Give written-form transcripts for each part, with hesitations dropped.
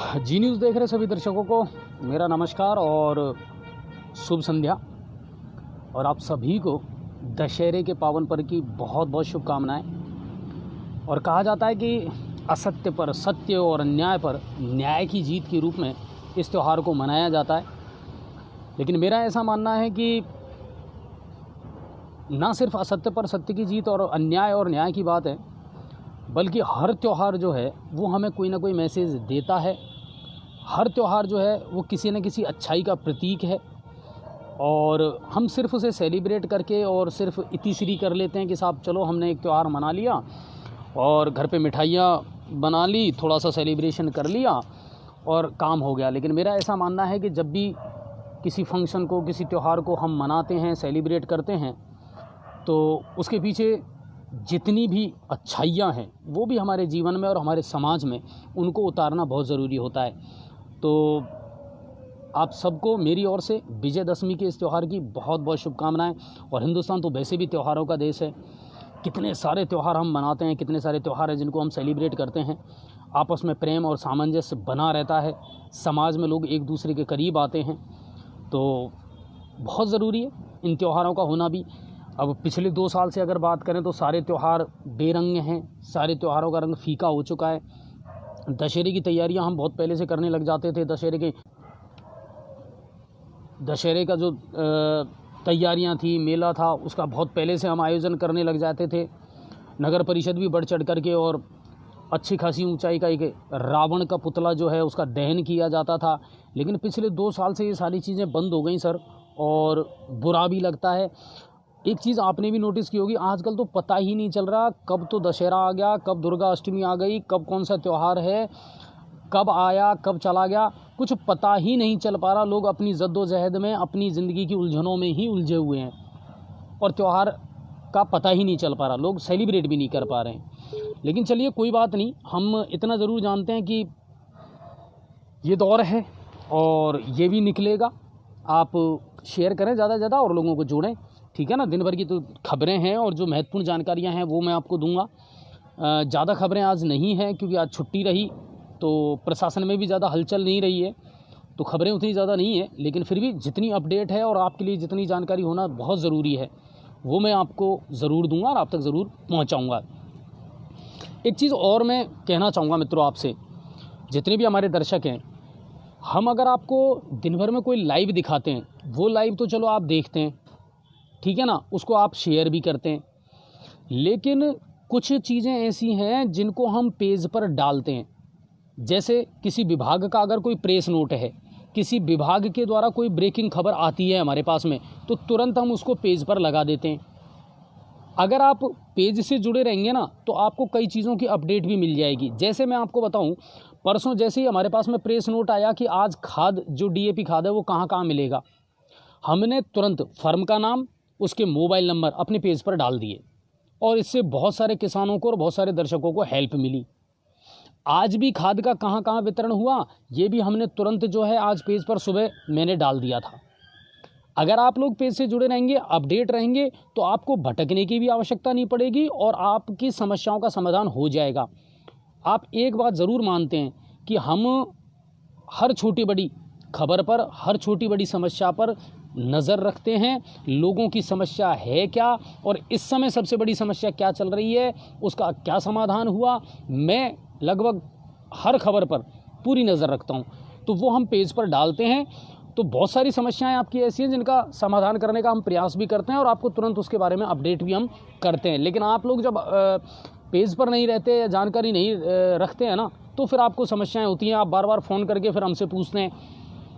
जी news देख रहे सभी दर्शकों को मेरा नमस्कार और शुभ संध्या। और आप सभी को दशहरे के पावन पर्व की बहुत बहुत शुभकामनाएं। और कहा जाता है कि असत्य पर सत्य और अन्याय पर न्याय की जीत के रूप में इस त्यौहार को मनाया जाता है। लेकिन मेरा ऐसा मानना है कि ना सिर्फ असत्य पर सत्य की जीत और अन्याय और न्याय की बात है, बल्कि हर त्यौहार जो है वो हमें कोई ना कोई मैसेज देता है। हर त्यौहार जो है वो किसी न किसी अच्छाई का प्रतीक है और हम सिर्फ उसे सेलिब्रेट करके और सिर्फ इतिश्री कर लेते हैं कि साहब चलो हमने एक त्यौहार मना लिया और घर पे मिठाइयाँ बना ली, थोड़ा सा सेलिब्रेशन कर लिया और काम हो गया। लेकिन मेरा ऐसा मानना है कि जब भी किसी फंक्शन को, किसी त्यौहार को हम मनाते हैं, सेलिब्रेट करते हैं, तो उसके पीछे जितनी भी अच्छाइयाँ हैं वो भी हमारे जीवन में और हमारे समाज में उनको उतारना बहुत ज़रूरी होता है। तो आप सबको मेरी ओर से विजयदशमी के इस त्यौहार की बहुत बहुत शुभकामनाएं। और हिंदुस्तान तो वैसे भी त्योहारों का देश है। कितने सारे त्यौहार हम मनाते हैं, कितने सारे त्यौहार हैं जिनको हम सेलिब्रेट करते हैं। आपस में प्रेम और सामंजस्य बना रहता है, समाज में लोग एक दूसरे के करीब आते हैं। तो बहुत ज़रूरी है इन त्योहारों का होना भी। अब पिछले 2 साल से अगर बात करें तो सारे त्यौहार बेरंग हैं, सारे त्योहारों का रंग फीका हो चुका है। दशहरे की तैयारियां हम बहुत पहले से करने लग जाते थे। दशहरे का जो तैयारियां थी, मेला था, उसका बहुत पहले से हम आयोजन करने लग जाते थे। नगर परिषद भी बढ़ चढ़ करके और अच्छी खासी ऊंचाई का एक रावण का पुतला जो है उसका दहन किया जाता था। लेकिन पिछले 2 साल से ये सारी चीज़ें बंद हो गई सर, और बुरा भी लगता है। एक चीज़ आपने भी नोटिस की होगी, आजकल तो पता ही नहीं चल रहा कब तो दशहरा आ गया, कब दुर्गा अष्टमी आ गई, कब कौन सा त्यौहार है, कब आया कब चला गया, कुछ पता ही नहीं चल पा रहा। लोग अपनी जद्दोजहद में, अपनी ज़िंदगी की उलझनों में ही उलझे हुए हैं और त्यौहार का पता ही नहीं चल पा रहा, लोग सेलिब्रेट भी नहीं कर पा रहे हैं। लेकिन चलिए कोई बात नहीं, हम इतना ज़रूर जानते हैं कि ये दौर है और ये भी निकलेगा। आप शेयर करें ज़्यादा से ज़्यादा और लोगों को जोड़ें, ठीक है ना। दिन भर की तो खबरें हैं और जो महत्वपूर्ण जानकारियां हैं वो मैं आपको दूंगा। ज़्यादा खबरें आज नहीं हैं क्योंकि आज छुट्टी रही, तो प्रशासन में भी ज़्यादा हलचल नहीं रही है, तो खबरें उतनी ज़्यादा नहीं है। लेकिन फिर भी जितनी अपडेट है और आपके लिए जितनी जानकारी होना बहुत ज़रूरी है वो मैं आपको ज़रूर दूंगा और आप तक ज़रूर पहुँचाऊँगा। एक चीज़ और मैं कहना चाहूँगा मित्रों आपसे, जितने भी हमारे दर्शक हैं, हम अगर आपको दिन भर में कोई लाइव दिखाते हैं, वो लाइव तो चलो आप देखते हैं, ठीक है ना, उसको आप शेयर भी करते हैं। लेकिन कुछ चीज़ें ऐसी हैं जिनको हम पेज पर डालते हैं। जैसे किसी विभाग का अगर कोई प्रेस नोट है, किसी विभाग के द्वारा कोई ब्रेकिंग खबर आती है हमारे पास में, तो तुरंत हम उसको पेज पर लगा देते हैं। अगर आप पेज से जुड़े रहेंगे ना तो आपको कई चीज़ों की अपडेट भी मिल जाएगी। जैसे मैं आपको बताऊं, परसों जैसे ही हमारे पास में प्रेस नोट आया कि आज खाद जो DAP खाद है वो कहाँ कहाँ मिलेगा, हमने तुरंत फर्म का नाम, उसके मोबाइल नंबर अपने पेज पर डाल दिए और इससे बहुत सारे किसानों को और बहुत सारे दर्शकों को हेल्प मिली। आज भी खाद का कहाँ कहाँ वितरण हुआ ये भी हमने तुरंत जो है आज पेज पर सुबह मैंने डाल दिया था। अगर आप लोग पेज से जुड़े रहेंगे, अपडेट रहेंगे, तो आपको भटकने की भी आवश्यकता नहीं पड़ेगी और आपकी समस्याओं का समाधान हो जाएगा। आप एक बात ज़रूर मानते हैं कि हम हर छोटी बड़ी खबर पर, हर छोटी बड़ी समस्या पर नज़र रखते हैं। लोगों की समस्या है क्या और इस समय सबसे बड़ी समस्या क्या चल रही है, उसका क्या समाधान हुआ, मैं लगभग हर खबर पर पूरी नज़र रखता हूं। तो वो हम पेज पर डालते हैं। तो बहुत सारी समस्याएं आपकी ऐसी हैं जिनका समाधान करने का हम प्रयास भी करते हैं और आपको तुरंत उसके बारे में अपडेट भी हम करते हैं। लेकिन आप लोग जब पेज पर नहीं रहते या जानकारी नहीं रखते हैं ना, तो फिर आपको समस्याएं होती हैं। आप बार बार फ़ोन करके फिर हमसे पूछते हैं,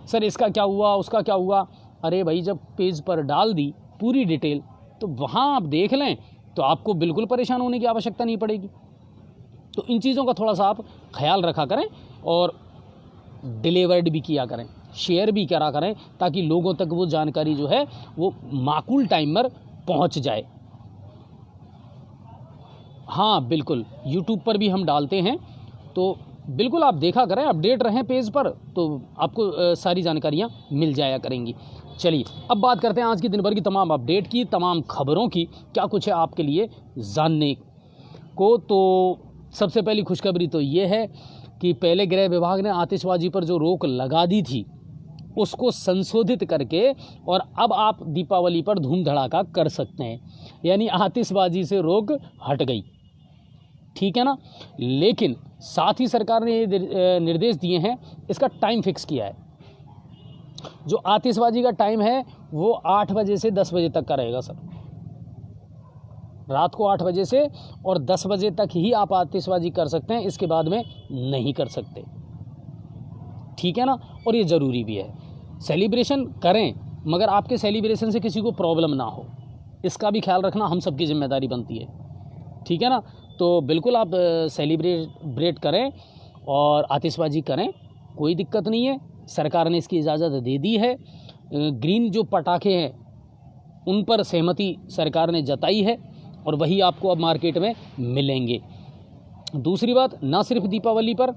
सर इसका क्या हुआ, उसका क्या हुआ। अरे भाई, जब पेज पर डाल दी पूरी डिटेल तो वहाँ आप देख लें तो आपको बिल्कुल परेशान होने की आवश्यकता नहीं पड़ेगी। तो इन चीज़ों का थोड़ा सा आप ख्याल रखा करें और डिलीवर्ड भी किया करें, शेयर भी करा करें, ताकि लोगों तक वो जानकारी जो है वो माकूल टाइम पर पहुँच जाए। हाँ बिल्कुल, यूट्यूब पर भी हम डालते हैं, तो बिल्कुल आप देखा करें, अपडेट रहें पेज पर, तो आपको सारी जानकारियाँ मिल जाया करेंगी। चलिए अब बात करते हैं आज की दिन भर की तमाम अपडेट की, तमाम खबरों की, क्या कुछ है आपके लिए जानने को। तो सबसे पहली खुशखबरी तो ये है कि पहले गृह विभाग ने आतिशबाजी पर जो रोक लगा दी थी उसको संशोधित करके और अब आप दीपावली पर धूम धड़ाका कर सकते हैं, यानी आतिशबाजी से रोक हट गई, ठीक है ना। लेकिन साथ ही सरकार ने ये निर्देश दिए हैं, इसका टाइम फिक्स किया है। जो आतिशबाजी का टाइम है वो 8 बजे से 10 बजे तक का रहेगा सर, रात को 8 बजे से और 10 बजे तक ही आप आतिशबाजी कर सकते हैं, इसके बाद में नहीं कर सकते, ठीक है ना। और ये ज़रूरी भी है, सेलिब्रेशन करें मगर आपके सेलिब्रेशन से किसी को प्रॉब्लम ना हो, इसका भी ख्याल रखना हम सबकी जिम्मेदारी बनती है, ठीक है ना। तो बिल्कुल आप सेलिब्रेट करें और आतिशबाजी करें, कोई दिक्कत नहीं है, सरकार ने इसकी इजाज़त दे दी है। ग्रीन जो पटाखे हैं उन पर सहमति सरकार ने जताई है और वही आपको अब मार्केट में मिलेंगे। दूसरी बात, ना सिर्फ दीपावली पर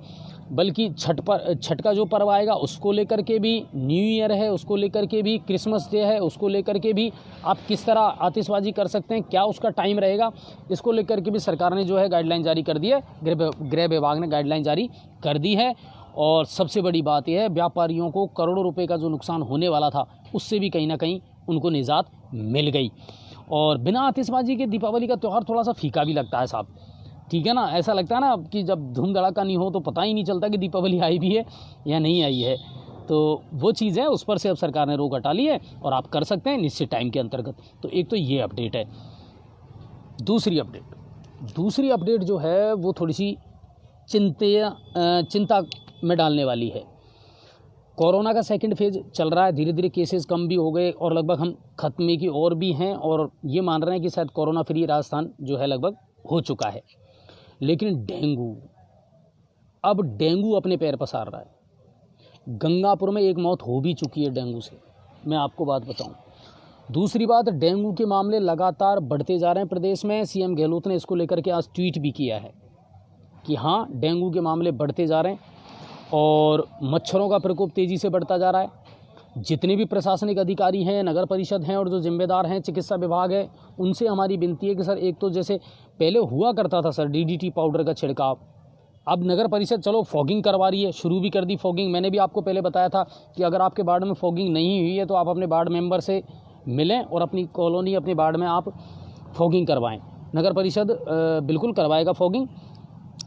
बल्कि छठ का जो पर्व आएगा उसको लेकर के भी, न्यू ईयर है उसको लेकर के भी, क्रिसमस डे है उसको लेकर के भी आप किस तरह आतिशबाजी कर सकते हैं, क्या उसका टाइम रहेगा, इसको लेकर के भी सरकार ने जो है गाइडलाइन जारी कर दी है, गृह विभाग ने गाइडलाइन जारी कर दी है। और सबसे बड़ी बात यह है, व्यापारियों को करोड़ों रुपए का जो नुकसान होने वाला था उससे भी कहीं ना कहीं उनको निजात मिल गई। और बिना आतिशबाजी के दीपावली का त्यौहार थोड़ा सा फीका भी लगता है साहब, ठीक है ना। ऐसा लगता है ना कि जब धूम धड़ाका नहीं हो तो पता ही नहीं चलता कि दीपावली आई भी है या नहीं आई है। तो वो चीज़ है, उस पर से अब सरकार ने रोक हटा ली है और आप कर सकते हैं निश्चित टाइम के अंतर्गत। तो एक तो ये अपडेट है। दूसरी अपडेट जो है वो थोड़ी सी चिंता में डालने वाली है। कोरोना का सेकंड फेज चल रहा है, धीरे धीरे केसेस कम भी हो गए और लगभग हम खत्मे की ओर भी हैं और ये मान रहे हैं कि शायद कोरोना फ्री राजस्थान जो है लगभग हो चुका है। लेकिन डेंगू अपने पैर पसार रहा है। गंगापुर में एक मौत हो भी चुकी है डेंगू से, मैं आपको बात बताऊं। दूसरी बात, डेंगू के मामले लगातार बढ़ते जा रहे हैं प्रदेश में। सीएम गहलोत ने इसको लेकर के आज ट्वीट भी किया है कि हाँ, डेंगू के मामले बढ़ते जा रहे हैं और मच्छरों का प्रकोप तेज़ी से बढ़ता जा रहा है। जितने भी प्रशासनिक अधिकारी हैं, नगर परिषद हैं और जो जिम्मेदार हैं, चिकित्सा विभाग है, उनसे हमारी विनती है कि सर एक तो जैसे पहले हुआ करता था सर डीडीटी पाउडर का छिड़काव, अब नगर परिषद चलो फॉगिंग करवा रही है, शुरू भी कर दी फॉगिंग। मैंने भी आपको पहले बताया था कि अगर आपके वार्ड में फॉगिंग नहीं हुई है तो आप अपने वार्ड मेंबर से मिलें और अपनी कॉलोनी, अपने वार्ड में आप फॉगिंग करवाएं। नगर परिषद बिल्कुल करवाएगा फॉगिंग,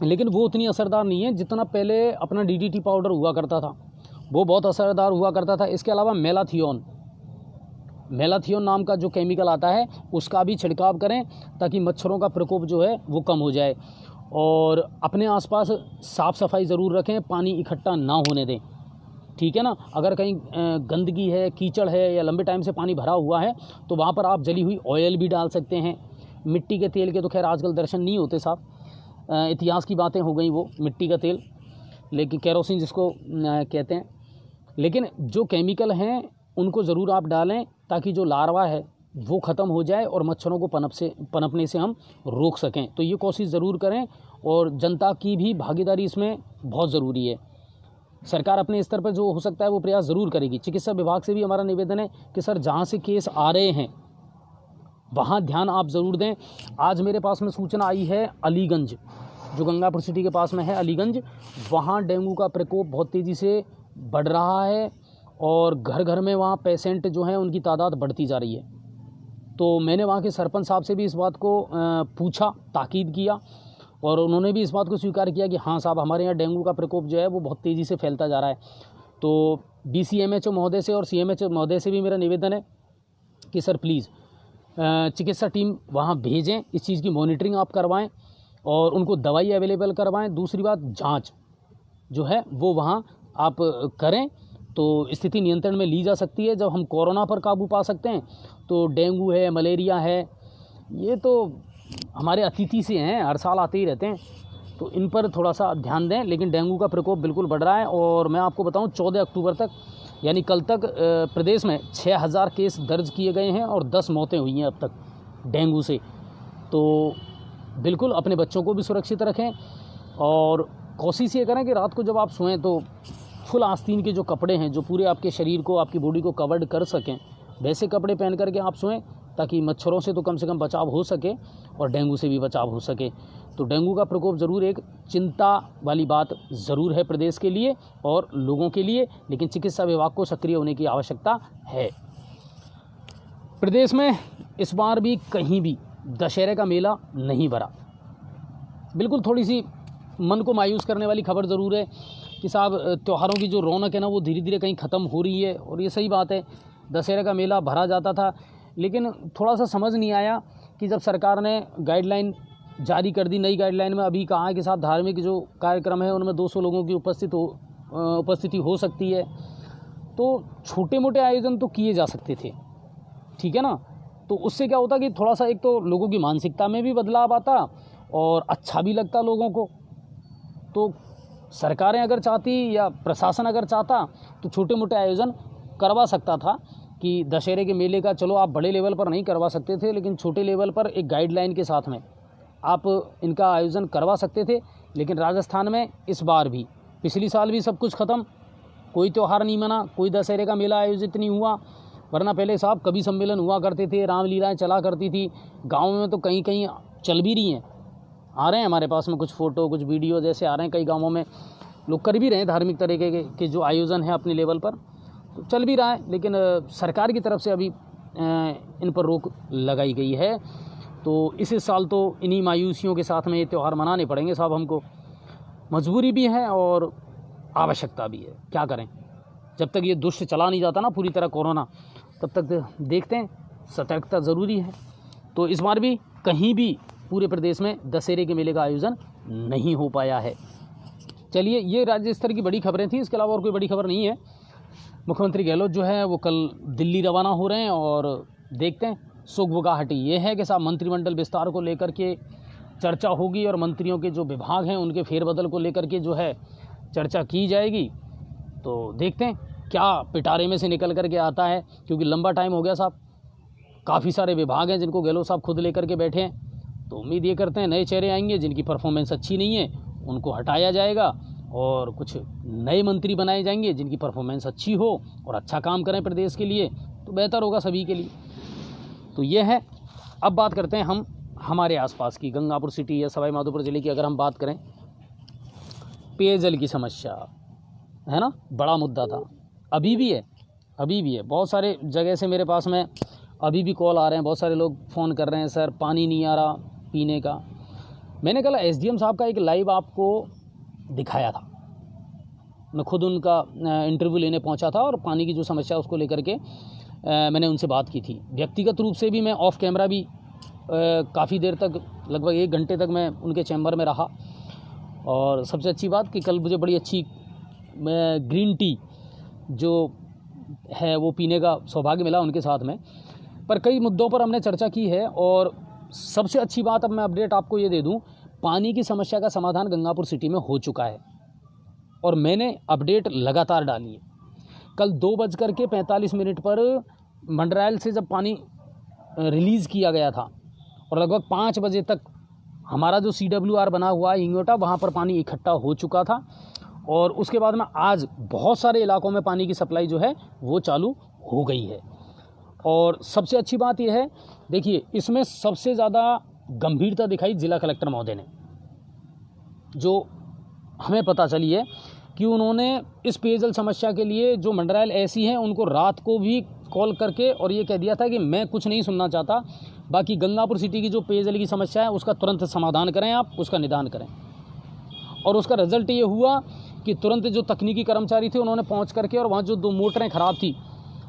लेकिन वो उतनी असरदार नहीं है जितना पहले अपना डीडीटी पाउडर हुआ करता था, वो बहुत असरदार हुआ करता था। इसके अलावा मेलाथियोन नाम का जो केमिकल आता है उसका भी छिड़काव करें ताकि मच्छरों का प्रकोप जो है वो कम हो जाए। और अपने आसपास साफ़ सफाई ज़रूर रखें, पानी इकट्ठा ना होने दें, ठीक है ना। अगर कहीं गंदगी है, कीचड़ है या लंबे टाइम से पानी भरा हुआ है तो वहाँ पर आप जली हुई ऑयल भी डाल सकते हैं। मिट्टी के तेल के तो खैर आजकल दर्शन नहीं होते साहब, इतिहास की बातें हो गई वो मिट्टी का तेल, लेकिन केरोसिन जिसको कहते हैं। लेकिन जो केमिकल हैं उनको ज़रूर आप डालें ताकि जो लार्वा है वो ख़त्म हो जाए और मच्छरों को पनपने से हम रोक सकें। तो ये कोशिश ज़रूर करें और जनता की भी भागीदारी इसमें बहुत ज़रूरी है। सरकार अपने स्तर पर जो हो सकता है वो प्रयास ज़रूर करेगी। चिकित्सा विभाग से भी हमारा निवेदन है कि सर जहाँ से केस आ रहे हैं वहाँ ध्यान आप ज़रूर दें। आज मेरे पास में सूचना आई है अलीगंज, जो गंगापुर सिटी के पास में है अलीगंज, वहाँ डेंगू का प्रकोप बहुत तेज़ी से बढ़ रहा है और घर घर में वहाँ पेशेंट जो हैं उनकी तादाद बढ़ती जा रही है। तो मैंने वहाँ के सरपंच साहब से भी इस बात को पूछा, ताकीद किया और उन्होंने भी इस बात को स्वीकार किया कि हाँ साहब, हमारे यहाँ डेंगू का प्रकोप जो है वो बहुत तेज़ी से फैलता जा रहा है। तो DCMHO महोदय से और CMHO महोदय से भी मेरा निवेदन है कि सर प्लीज़ चिकित्सा टीम वहाँ भेजें, इस चीज़ की मॉनिटरिंग आप करवाएं और उनको दवाई अवेलेबल करवाएं। दूसरी बात, जांच जो है वो वहाँ आप करें तो स्थिति नियंत्रण में ली जा सकती है। जब हम कोरोना पर काबू पा सकते हैं तो डेंगू है, मलेरिया है, ये तो हमारे अतिथि से हैं, हर साल आते ही रहते हैं, तो इन पर थोड़ा सा ध्यान दें। लेकिन डेंगू का प्रकोप बिल्कुल बढ़ रहा है और मैं आपको बताऊं 14 अक्टूबर तक यानी कल तक प्रदेश में 6000 केस दर्ज किए गए हैं और 10 मौतें हुई हैं अब तक डेंगू से। तो बिल्कुल अपने बच्चों को भी सुरक्षित रखें और कोशिश ये करें कि रात को जब आप सोएं तो फुल आस्तीन के जो कपड़े हैं, जो पूरे आपके शरीर को, आपकी बॉडी को कवर्ड कर सकें, वैसे कपड़े पहन करके आप सोएं ताकि मच्छरों से तो कम से कम बचाव हो सके और डेंगू से भी बचाव हो सके। तो डेंगू का प्रकोप ज़रूर एक चिंता वाली बात ज़रूर है प्रदेश के लिए और लोगों के लिए, लेकिन चिकित्सा विभाग को सक्रिय होने की आवश्यकता है। प्रदेश में इस बार भी कहीं भी दशहरे का मेला नहीं भरा। बिल्कुल थोड़ी सी मन को मायूस करने वाली खबर ज़रूर है कि साहब त्योहारों की जो रौनक है ना वो धीरे धीरे कहीं ख़त्म हो रही है, और ये सही बात है। दशहरे का मेला भरा जाता था, लेकिन थोड़ा सा समझ नहीं आया कि जब सरकार ने गाइडलाइन जारी कर दी, नई गाइडलाइन में अभी कहा है कि साहब धार्मिक जो कार्यक्रम है उनमें 200 लोगों की उपस्थिति हो सकती है, तो छोटे मोटे आयोजन तो किए जा सकते थे, ठीक है ना। तो उससे क्या होता कि थोड़ा सा एक तो लोगों की मानसिकता में भी बदलाव आता और अच्छा भी लगता लोगों को। तो सरकारें अगर चाहती या प्रशासन अगर चाहता तो छोटे मोटे आयोजन करवा सकता था कि दशहरे के मेले का, चलो आप बड़े लेवल पर नहीं करवा सकते थे, लेकिन छोटे लेवल पर एक गाइडलाइन के साथ में आप इनका आयोजन करवा सकते थे। लेकिन राजस्थान में इस बार भी, पिछली साल भी सब कुछ ख़त्म, कोई त्यौहार नहीं मना, कोई दशहरे का मेला आयोजित नहीं हुआ। वरना पहले साहब कवि सम्मेलन हुआ करते थे, रामलीलाएँ चला करती थी, गाँव में तो कहीं कहीं चल भी रही हैं, आ रहे हैं हमारे पास में कुछ फ़ोटो कुछ वीडियो जैसे आ रहे हैं, कई गाँवों में लोग कर भी रहे हैं धार्मिक तरीके के जो आयोजन है अपने लेवल पर, तो चल भी रहा है। लेकिन सरकार की तरफ से अभी इन पर रोक लगाई गई है। तो इस साल तो इन्हीं मायूसियों के साथ में ये त्यौहार मनाने पड़ेंगे साहब हमको, मजबूरी भी है और आवश्यकता भी है। क्या करें, जब तक ये दुष्ट चला नहीं जाता ना पूरी तरह कोरोना, तब तक देखते हैं, सतर्कता ज़रूरी है। तो इस बार भी कहीं भी पूरे प्रदेश में दशहरे के मेले का आयोजन नहीं हो पाया है। चलिए, ये राज्य स्तर की बड़ी खबरें थी, इसके अलावा और कोई बड़ी खबर नहीं है। मुख्यमंत्री गहलोत जो है वो कल दिल्ली रवाना हो रहे हैं और देखते हैं। सुख गुवाहाटी ये है कि साहब मंत्रिमंडल विस्तार को लेकर के चर्चा होगी और मंत्रियों के जो विभाग हैं उनके फेरबदल को लेकर के जो है चर्चा की जाएगी। तो देखते हैं क्या पिटारे में से निकल कर के आता है, क्योंकि लंबा टाइम हो गया साहब, काफ़ी सारे विभाग हैं जिनको गहलोत साहब खुद लेकर के बैठे हैं। तो उम्मीद ये करते हैं नए चेहरे आएंगे, जिनकी परफॉर्मेंस अच्छी नहीं है उनको हटाया जाएगा और कुछ नए मंत्री बनाए जाएंगे जिनकी परफॉर्मेंस अच्छी हो और अच्छा काम करें प्रदेश के लिए, तो बेहतर होगा सभी के लिए। तो ये है। अब बात करते हैं हम हमारे आसपास की, गंगापुर सिटी या सवाई माधोपुर ज़िले की अगर हम बात करें, पेयजल की समस्या है ना, बड़ा मुद्दा था, अभी भी है। बहुत सारे जगह से मेरे पास में अभी भी कॉल आ रहे हैं, बहुत सारे लोग फ़ोन कर रहे हैं, सर पानी नहीं आ रहा पीने का। मैंने कल एसडीएम साहब का एक लाइव आपको दिखाया था, मैं खुद उनका इंटरव्यू लेने पहुंचा था और पानी की जो समस्या उसको लेकर के मैंने उनसे बात की थी। व्यक्तिगत रूप से भी मैं ऑफ कैमरा भी काफ़ी देर तक, लगभग 1 घंटे तक मैं उनके चैम्बर में रहा। और सबसे अच्छी बात कि कल मुझे बड़ी अच्छी ग्रीन टी जो है वो पीने का सौभाग्य मिला उनके साथ में। पर कई मुद्दों पर हमने चर्चा की है और सबसे अच्छी बात, अब मैं अपडेट आपको ये दे दूं, पानी की समस्या का समाधान गंगापुर सिटी में हो चुका है और मैंने अपडेट लगातार डाली है। कल 2:45 पर मंडरायल से जब पानी रिलीज़ किया गया था और लगभग 5 बजे तक हमारा जो CWR बना हुआ है हिंगोटा, वहाँ पर पानी इकट्ठा हो चुका था। और उसके बाद में आज बहुत सारे इलाकों में पानी की सप्लाई जो है वो चालू हो गई है। और सबसे अच्छी बात यह है, देखिए इसमें सबसे ज़्यादा गंभीरता दिखाई जिला कलेक्टर महोदय ने, जो हमें पता चली है कि उन्होंने इस पेयजल समस्या के लिए जो मंडरायल ऐसी हैं उनको रात को भी कॉल करके और ये कह दिया था कि मैं कुछ नहीं सुनना चाहता, बाकी गंगापुर सिटी की जो पेयजल की समस्या है उसका तुरंत समाधान करें, आप उसका निदान करें। और उसका रिजल्ट ये हुआ कि तुरंत जो तकनीकी कर्मचारी थे उन्होंने पहुंच करके और वहाँ जो 2 मोटरें ख़राब थी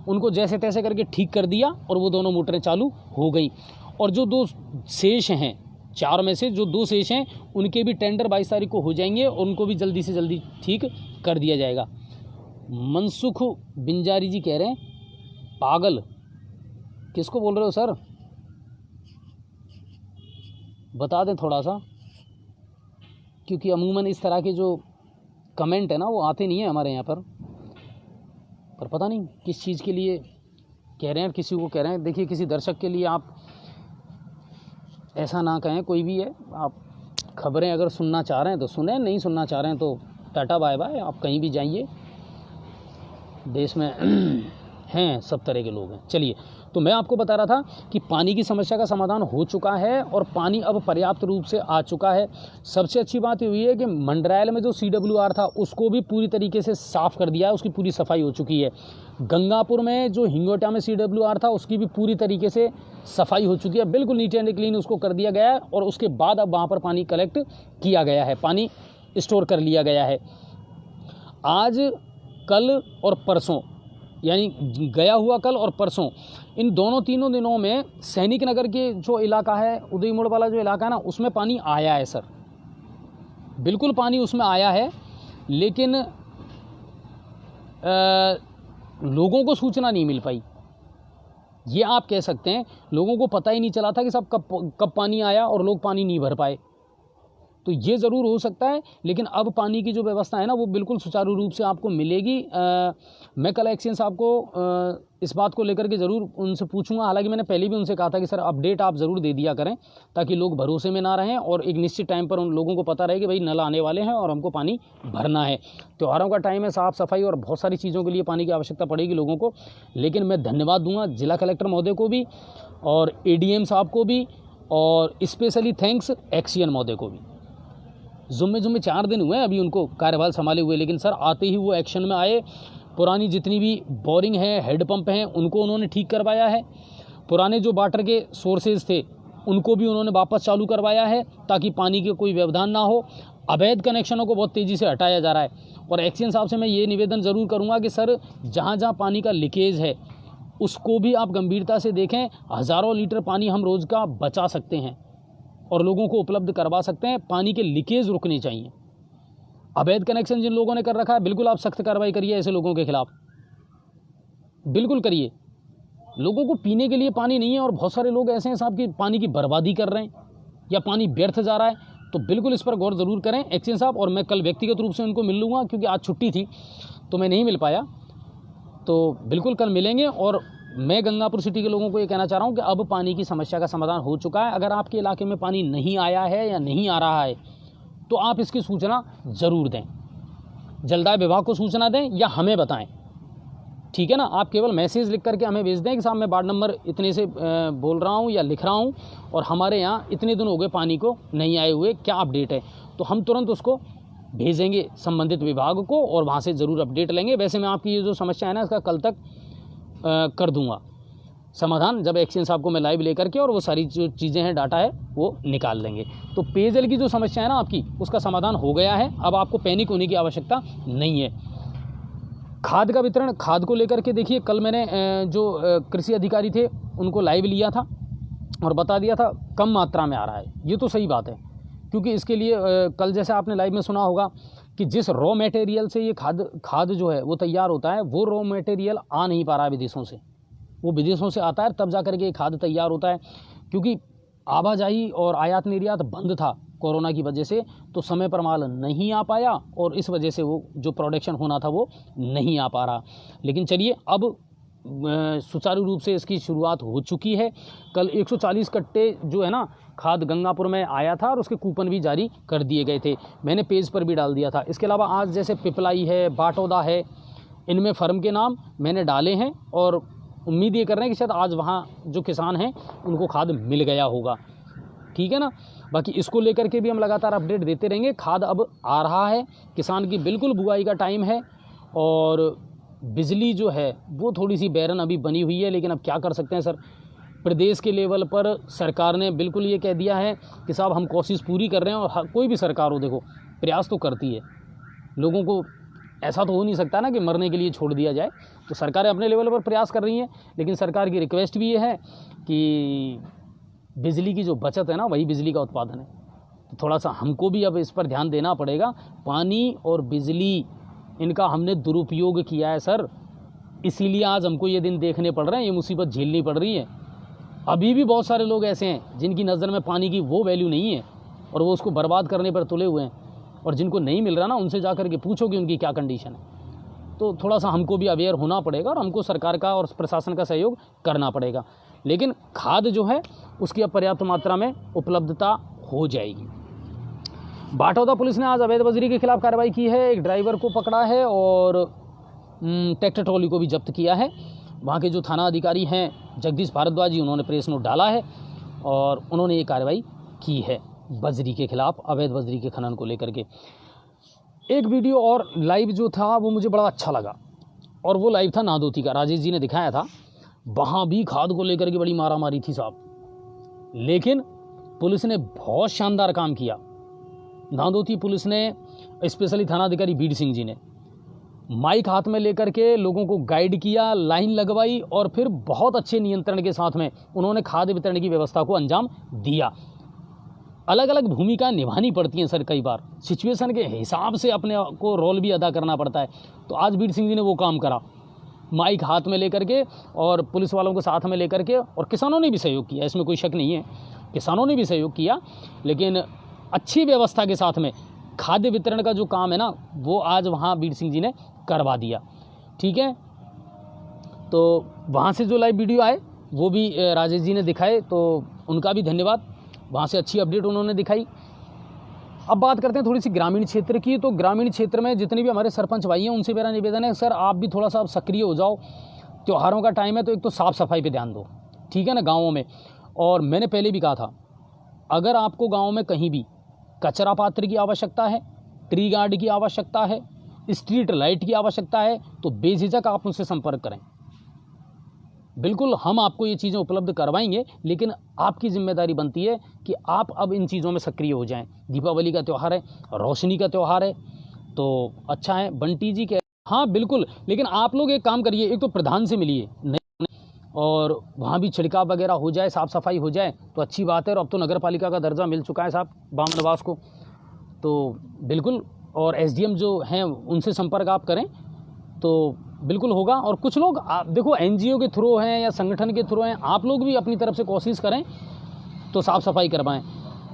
उनको जैसे तैसे करके ठीक कर दिया और वो दोनों मोटरें चालू हो गई। और जो 2 शेष हैं, 4 में से जो 2 शेष हैं उनके भी टेंडर 22 तारीख को हो जाएंगे और उनको भी जल्दी से जल्दी ठीक कर दिया जाएगा। मनसुख बिंजारी जी कह रहे हैं पागल, किसको बोल रहे हो सर, बता दें थोड़ा सा, क्योंकि अमूमन इस तरह के जो कमेंट है ना वो आते नहीं है हमारे यहाँ पर पता नहीं किस चीज़ के लिए कह रहे हैं, किसी को कह रहे हैं। देखिए किसी दर्शक के लिए आप ऐसा ना कहें, कोई भी है, आप खबरें अगर सुनना चाह रहे हैं तो सुने, नहीं सुनना चाह रहे हैं तो टाटा बाय बाय, आप कहीं भी जाइए, देश में हैं सब तरह के लोग हैं। चलिए, तो मैं आपको बता रहा था कि पानी की समस्या का समाधान हो चुका है और पानी अब पर्याप्त रूप से आ चुका है। सबसे अच्छी बात ये हुई है कि मंडरायल में जो CWR था उसको भी पूरी तरीके से साफ़ कर दिया है, उसकी पूरी सफाई हो चुकी है। गंगापुर में जो हिंगोटा में CWR था उसकी भी पूरी तरीके से सफाई हो चुकी है, बिल्कुल नीट एंड क्लीन उसको कर दिया गया है और उसके बाद अब वहाँ पर पानी कलेक्ट किया गया है, पानी स्टोर कर लिया गया है। आज, कल और परसों, यानी गया हुआ कल और परसों, इन तीनों दिनों में सैनिक नगर के जो इलाका है, उदय मोड़ वाला जो इलाका है ना, उसमें पानी आया है सर, बिल्कुल पानी उसमें आया है। लेकिन लोगों को सूचना नहीं मिल पाई, ये आप कह सकते हैं। लोगों को पता ही नहीं चला था कि सब कब पानी आया और लोग पानी नहीं भर पाए। तो ये ज़रूर हो सकता है, लेकिन अब पानी की जो व्यवस्था है ना वो बिल्कुल सुचारू रूप से आपको मिलेगी। मैं कल एक्शन साहब को इस बात को लेकर के ज़रूर उनसे पूछूंगा। हालांकि मैंने पहले भी उनसे कहा था कि सर अपडेट आप ज़रूर दे दिया करें ताकि लोग भरोसे में ना रहें और एक निश्चित टाइम पर उन लोगों को पता रहे कि भाई नल आने वाले हैं और हमको पानी भरना है। त्योहारों का टाइम है, साफ़ सफाई और बहुत सारी चीज़ों के लिए पानी की आवश्यकता पड़ेगी लोगों को। लेकिन मैं धन्यवाद दूँगा जिला कलेक्टर महोदय को भी और ADM साहब को भी, और स्पेशली थैंक्स एक्सियन महोदय को भी। जुम्मे 4 दिन हुए अभी उनको कार्यभार संभाले हुए, लेकिन सर आते ही वो एक्शन में आए। पुरानी जितनी भी बोरिंग है, हैंडपम्प हैं, उनको उन्होंने ठीक करवाया है। पुराने जो वाटर के सोर्सेज थे उनको भी उन्होंने वापस चालू करवाया है ताकि पानी के कोई व्यवधान ना हो। अवैध कनेक्शनों को बहुत तेज़ी से हटाया जा रहा है। और एक्शन साहब से मैं ये निवेदन ज़रूर करूँगा कि सर जहाँ जहाँ पानी का लीकेज है उसको भी आप गंभीरता से देखें। हज़ारों लीटर पानी हम रोज़ का बचा सकते हैं और लोगों को उपलब्ध करवा सकते हैं। पानी के लीकेज रुकने चाहिए। अवैध कनेक्शन जिन लोगों ने कर रखा है, बिल्कुल आप सख्त कार्रवाई करिए ऐसे लोगों के खिलाफ, बिल्कुल करिए। लोगों को पीने के लिए पानी नहीं है और बहुत सारे लोग ऐसे हैं साहब कि पानी की बर्बादी कर रहे हैं या पानी व्यर्थ जा रहा है, तो बिल्कुल इस पर गौर ज़रूर करें एक्शन साहब। और मैं कल व्यक्तिगत रूप से उनको मिल लूँगा क्योंकि आज छुट्टी थी तो मैं नहीं मिल पाया, तो बिल्कुल कल मिलेंगे। और मैं गंगापुर सिटी के लोगों को ये कहना चाह रहा हूँ कि अब पानी की समस्या का समाधान हो चुका है। अगर आपके इलाके में पानी नहीं आया है या नहीं आ रहा है तो आप इसकी सूचना ज़रूर दें, जलदाय विभाग को सूचना दें या हमें बताएं, ठीक है ना। आप केवल मैसेज लिख करके हमें भेज दें कि साहब मैं वार्ड नंबर इतने से बोल रहा हूँ या लिख रहा हूँ और हमारे यहाँ इतने दिन हो गए पानी को नहीं आए हुए, क्या अपडेट है, तो हम तुरंत उसको भेजेंगे संबंधित विभाग को और वहाँ से ज़रूर अपडेट लेंगे। वैसे मैं आपकी ये जो समस्या है ना इसका कल तक कर दूंगा समाधान, जब एक्शन साहब को मैं लाइव लेकर के और वो सारी जो चीज़ें हैं, डाटा है, वो निकाल लेंगे। तो पेयजल की जो समस्या है ना आपकी, उसका समाधान हो गया है। अब आपको पैनिक होने की आवश्यकता नहीं है। खाद का वितरण, खाद को लेकर के देखिए, कल मैंने जो कृषि अधिकारी थे उनको लाइव लिया था और बता दिया था कम मात्रा में आ रहा है। ये तो सही बात है क्योंकि इसके लिए कल जैसे आपने लाइव में सुना होगा कि जिस रॉ मटेरियल से ये खाद जो है वो तैयार होता है, वो रॉ मटेरियल आ नहीं पा रहा है विदेशों से। वो विदेशों से आता है तब जा कर के खाद तैयार होता है, क्योंकि आवाजाही और आयात निर्यात बंद था कोरोना की वजह से, तो समय पर माल नहीं आ पाया और इस वजह से वो जो प्रोडक्शन होना था वो नहीं आ पा रहा। लेकिन चलिए अब सुचारू रूप से इसकी शुरुआत हो चुकी है। कल 140 कट्टे जो है ना खाद गंगापुर में आया था और उसके कूपन भी जारी कर दिए गए थे, मैंने पेज पर भी डाल दिया था। इसके अलावा आज जैसे पिपलाई है, बाटोदा है, इनमें फर्म के नाम मैंने डाले हैं और उम्मीद ये कर रहे हैं कि शायद आज वहाँ जो किसान हैं उनको खाद मिल गया होगा, ठीक है ना। बाकी इसको लेकर के भी हम लगातार अपडेट देते रहेंगे। खाद अब आ रहा है, किसान की बिल्कुल बुआई का टाइम है और बिजली जो है वो थोड़ी सी बैरन अभी बनी हुई है, लेकिन अब क्या कर सकते हैं सर। प्रदेश के लेवल पर सरकार ने बिल्कुल ये कह दिया है कि साहब हम कोशिश पूरी कर रहे हैं, और कोई भी सरकार हो देखो प्रयास तो करती है। लोगों को ऐसा तो हो नहीं सकता ना कि मरने के लिए छोड़ दिया जाए, तो सरकारें अपने लेवल पर प्रयास कर रही हैं। लेकिन सरकार की रिक्वेस्ट भी ये है कि बिजली की जो बचत है ना वही बिजली का उत्पादन है, तो थोड़ा सा हमको भी अब इस पर ध्यान देना पड़ेगा। पानी और बिजली इनका हमने दुरुपयोग किया है सर, इसीलिए आज हमको ये दिन देखने पड़ रहे हैं, ये मुसीबत झेलनी पड़ रही है। अभी भी बहुत सारे लोग ऐसे हैं जिनकी नज़र में पानी की वो वैल्यू नहीं है और वो उसको बर्बाद करने पर तुले हुए हैं, और जिनको नहीं मिल रहा ना उनसे जा कर के पूछो कि उनकी क्या कंडीशन है। तो थोड़ा सा हमको भी अवेयर होना पड़ेगा और हमको सरकार का और प्रशासन का सहयोग करना पड़ेगा। लेकिन खाद जो है उसकी अब पर्याप्त मात्रा में उपलब्धता हो जाएगी। बाटौदा पुलिस ने आज अवैध बजरी के खिलाफ कार्रवाई की है, एक ड्राइवर को पकड़ा है और ट्रैक्टर ट्रॉली को भी जब्त किया है। वहाँ के जो थाना अधिकारी हैं जगदीश भारद्वाज जी, उन्होंने प्रेस नोट डाला है और उन्होंने ये कार्रवाई की है बजरी के खिलाफ, अवैध बजरी के खनन को लेकर के। एक वीडियो और लाइव जो था वो मुझे बड़ा अच्छा लगा, और वो लाइव था नादौती का, राजेश जी ने दिखाया था। वहाँ भी खाद को लेकर के बड़ी मारामारी थी साहब, लेकिन पुलिस ने बहुत शानदार काम किया। नादौती पुलिस ने, स्पेशली थानाधिकारी बीड सिंह जी ने माइक हाथ में लेकर के लोगों को गाइड किया, लाइन लगवाई, और फिर बहुत अच्छे नियंत्रण के साथ में उन्होंने खाद्य वितरण की व्यवस्था को अंजाम दिया। अलग अलग भूमिका निभानी पड़ती हैं सर, कई बार सिचुएशन के हिसाब से अपने को रोल भी अदा करना पड़ता है। तो आज बीड सिंह जी ने वो काम करा, माइक हाथ में लेकर के और पुलिस वालों को साथ में लेकर के, और किसानों ने भी सहयोग किया, इसमें कोई शक नहीं है, किसानों ने भी सहयोग किया, लेकिन अच्छी व्यवस्था के साथ में खाद्य वितरण का जो काम है ना, वो आज वहाँ बीड सिंह जी ने करवा दिया। ठीक है, तो वहाँ से जो लाइव वीडियो आए वो भी राजेश जी ने दिखाए, तो उनका भी धन्यवाद, वहाँ से अच्छी अपडेट उन्होंने दिखाई। अब बात करते हैं थोड़ी सी ग्रामीण क्षेत्र की। तो ग्रामीण क्षेत्र में जितने भी हमारे सरपंच भाई हैं उनसे मेरा निवेदन है, सर आप भी थोड़ा सा सक्रिय हो जाओ। त्योहारों का टाइम है तो एक तो साफ़ सफाई पे ध्यान दो, ठीक है ना, गाँवों में। और मैंने पहले भी कहा था, अगर आपको गाँव में कहीं भी कचरा पात्र की आवश्यकता है, ट्री गार्ड की आवश्यकता है, स्ट्रीट लाइट की आवश्यकता है, तो बेझिझक आप मुझसे संपर्क करें। बिल्कुल हम आपको ये चीज़ें उपलब्ध करवाएंगे, लेकिन आपकी जिम्मेदारी बनती है कि आप अब इन चीज़ों में सक्रिय हो जाएं। दीपावली का त्यौहार है, रोशनी का त्यौहार है, तो अच्छा है। बंटी जी के हाँ बिल्कुल, लेकिन आप लोग एक काम करिए, एक तो प्रधान से मिलिए और वहाँ भी छिड़काव वगैरह हो जाए, साफ़ सफाई हो जाए तो अच्छी बात है। और अब तो नगर पालिका का दर्जा मिल चुका है साहब बामनवास को, तो बिल्कुल। और एसडीएम जो हैं उनसे संपर्क आप करें तो बिल्कुल होगा। और कुछ लोग आप देखो एनजीओ के थ्रू हैं या संगठन के थ्रू हैं, आप लोग भी अपनी तरफ से कोशिश करें तो साफ़ सफाई करवाएं।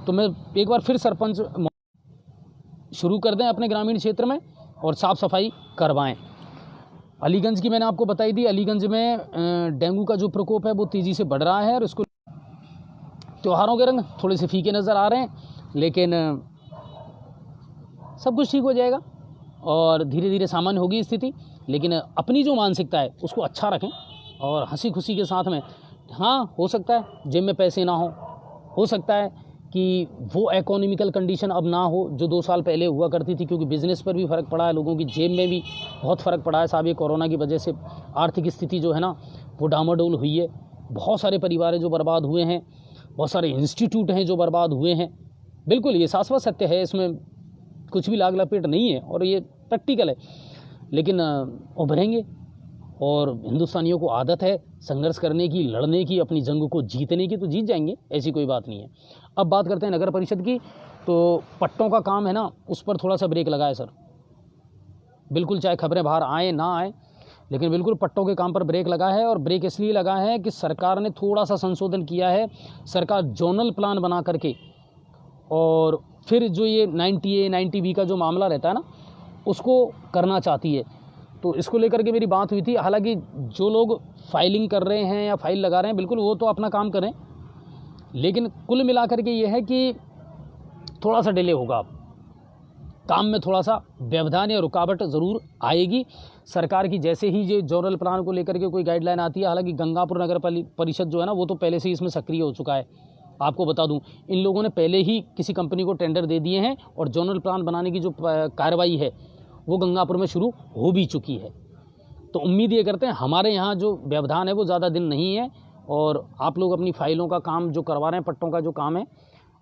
तो मैं एक बार फिर सरपंच शुरू कर दें अपने ग्रामीण क्षेत्र में और साफ़ सफाई करवाएं। अलीगंज की मैंने आपको बताई थी, अलीगंज में डेंगू का जो प्रकोप है वो तेज़ी से बढ़ रहा है, और इसको त्योहारों के रंग थोड़े से फीके नज़र आ रहे हैं, लेकिन सब कुछ ठीक हो जाएगा और धीरे धीरे सामान्य होगी स्थिति। लेकिन अपनी जो मानसिकता है उसको अच्छा रखें और हंसी खुशी के साथ में। हाँ, हो सकता है जेब में पैसे ना हो सकता है कि वो इकोनॉमिकल कंडीशन अब ना हो जो 2 साल पहले हुआ करती थी, क्योंकि बिज़नेस पर भी फ़र्क पड़ा है, लोगों की जेब में भी बहुत फ़र्क पड़ा है साहब। ये कोरोना की वजह से आर्थिक स्थिति जो है ना वो डामाडोल हुई है, बहुत सारे परिवार जो बर्बाद हुए हैं, बहुत सारे इंस्टीट्यूट हैं जो बर्बाद हुए हैं। बिल्कुल ये शाश्वत सत्य है, इसमें कुछ भी लाग लपेट नहीं है और ये प्रैक्टिकल है। लेकिन उभरेंगे, और हिंदुस्तानियों को आदत है संघर्ष करने की, लड़ने की, अपनी जंग को जीतने की, तो जीत जाएंगे, ऐसी कोई बात नहीं है। अब बात करते हैं नगर परिषद की। तो पट्टों का काम है ना, उस पर थोड़ा सा ब्रेक लगाए सर, बिल्कुल, चाहे खबरें बाहर आए ना आए, लेकिन बिल्कुल पट्टों के काम पर ब्रेक लगा है। और ब्रेक इसलिए लगा है कि सरकार ने थोड़ा सा संशोधन किया है। सरकार जोनल प्लान बना करके, और फिर जो ये 90A 90B का जो मामला रहता है ना, उसको करना चाहती है। तो इसको लेकर के मेरी बात हुई थी। हालांकि जो लोग फाइलिंग कर रहे हैं या फाइल लगा रहे हैं, बिल्कुल वो तो अपना काम करें, लेकिन कुल मिलाकर के ये है कि थोड़ा सा डिले होगा, काम में थोड़ा सा व्यवधान या रुकावट ज़रूर आएगी। सरकार की जैसे ही ये जोनल प्लान को लेकर के कोई गाइडलाइन आती है, हालांकि गंगापुर नगर परिषद जो है ना वो तो पहले से ही इसमें सक्रिय हो चुका है। आपको बता दूं, इन लोगों ने पहले ही किसी कंपनी को टेंडर दे दिए हैं और जोनल प्लान बनाने की जो कार्रवाई है वो गंगापुर में शुरू हो भी चुकी है। तो उम्मीद ये करते हैं हमारे यहाँ जो व्यवधान है वो ज़्यादा दिन नहीं है, और आप लोग अपनी फाइलों का काम जो करवा रहे हैं, पट्टों का जो काम है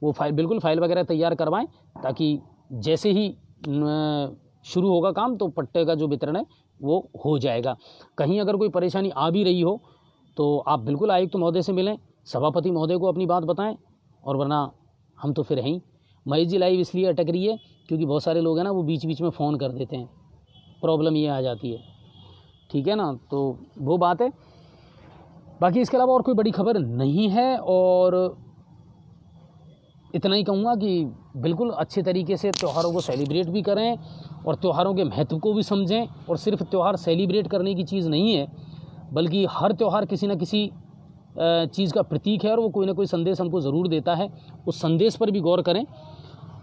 वो बिल्कुल फाइल वगैरह तैयार करवाएं, ताकि जैसे ही शुरू होगा काम तो पट्टे का जो वितरण है वो हो जाएगा। कहीं अगर कोई परेशानी आ भी रही हो तो आप बिल्कुल आयुक्त महोदय से मिलें, सभापति महोदय को अपनी बात बताएं, और वरना हम तो फिर हैं ही। महेश जी लाइव इसलिए अटक रही है क्योंकि बहुत सारे लोग हैं ना वो बीच बीच में फ़ोन कर देते हैं, प्रॉब्लम ये आ जाती है, ठीक है ना, तो वो बात है। बाकी इसके अलावा और कोई बड़ी खबर नहीं है, और इतना ही कहूँगा कि बिल्कुल अच्छे तरीके से त्योहारों को सेलिब्रेट भी करें और त्योहारों के महत्व को भी समझें। और सिर्फ त्यौहार सेलिब्रेट करने की चीज़ नहीं है, बल्कि हर त्यौहार किसी न किसी चीज़ का प्रतीक है और वो कोई ना कोई संदेश हमको ज़रूर देता है। उस संदेश पर भी गौर करें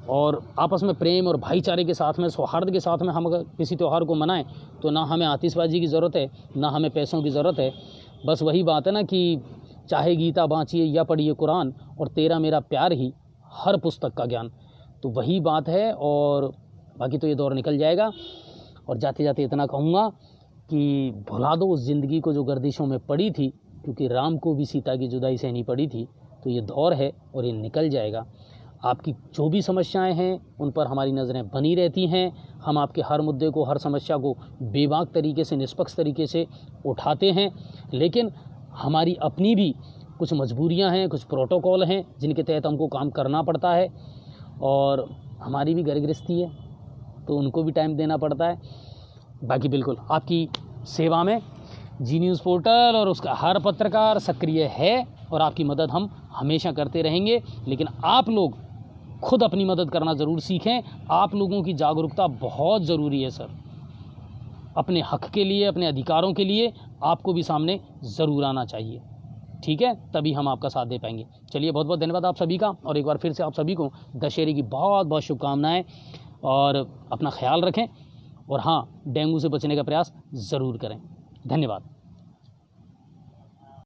और आपस में प्रेम और भाईचारे के साथ में, सौहार्द के साथ में हम अगर किसी त्यौहार को मनाएं तो ना हमें आतिशबाजी की ज़रूरत है, ना हमें पैसों की ज़रूरत है। बस वही बात है ना कि चाहे गीता बाँचिए या पढ़िए कुरान, और तेरा मेरा प्यार ही हर पुस्तक का ज्ञान। तो वही बात है, और बाकी तो ये दौर निकल जाएगा। और जाते जाते इतना कहूँगा कि भुला दो उस ज़िंदगी को जो गर्दिशों में पड़ी थी, क्योंकि राम को भी सीता की जुदाई सहनी पड़ी थी। तो ये दौर है और ये निकल जाएगा। आपकी जो भी समस्याएं हैं उन पर हमारी नज़रें बनी रहती हैं। हम आपके हर मुद्दे को, हर समस्या को बेबाक तरीके से, निष्पक्ष तरीके से उठाते हैं। लेकिन हमारी अपनी भी कुछ मजबूरियां हैं, कुछ प्रोटोकॉल हैं जिनके तहत हमको काम करना पड़ता है, और हमारी भी घर गृहस्थी है तो उनको भी टाइम देना पड़ता है। बाकी बिल्कुल आपकी सेवा में जी न्यूज़ पोर्टल और उसका हर पत्रकार सक्रिय है, और आपकी मदद हम हमेशा करते रहेंगे। लेकिन आप लोग खुद अपनी मदद करना ज़रूर सीखें। आप लोगों की जागरूकता बहुत ज़रूरी है सर। अपने हक के लिए, अपने अधिकारों के लिए आपको भी सामने ज़रूर आना चाहिए, ठीक है? तभी हम आपका साथ दे पाएंगे। चलिए, बहुत बहुत धन्यवाद आप सभी का, और एक बार फिर से आप सभी को दशहरे की बहुत बहुत शुभकामनाएं, और अपना ख्याल रखें, और हाँ, डेंगू से बचने का प्रयास ज़रूर करें। धन्यवाद।